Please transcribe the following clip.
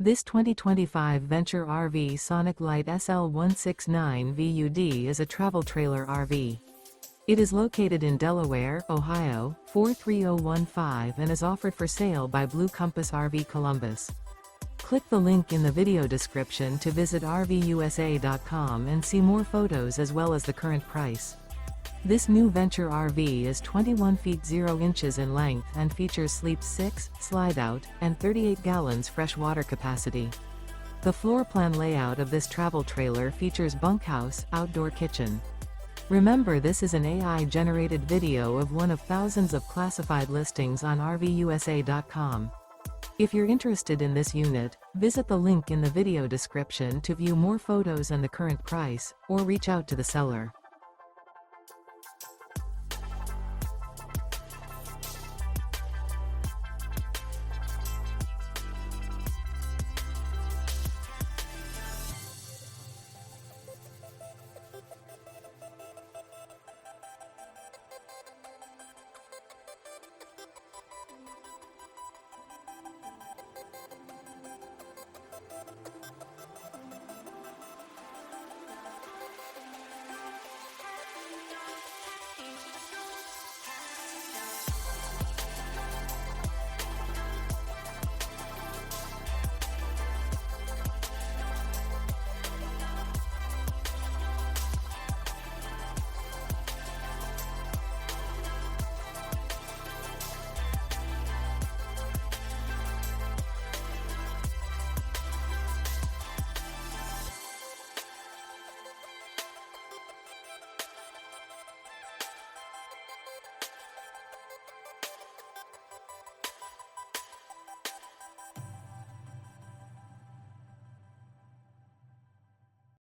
This 2025 Venture RV Sonic Lite SL169 VUD is a travel trailer RV. It is located in Delaware, Ohio, 43015 and is offered for sale by Blue Compass RV Columbus. Click the link in the video description to visit RVUSA.com and see more photos as well as the current price. This new Venture RV is 21 feet 0 inches in length and features Sleep 6, Slideout, and 38 gallons fresh water capacity. The floor plan layout of this travel trailer features bunkhouse, outdoor kitchen. Remember, this is an AI-generated video of one of thousands of classified listings on RVUSA.com. If you're interested in this unit, visit the link in the video description to view more photos and the current price, or reach out to the seller.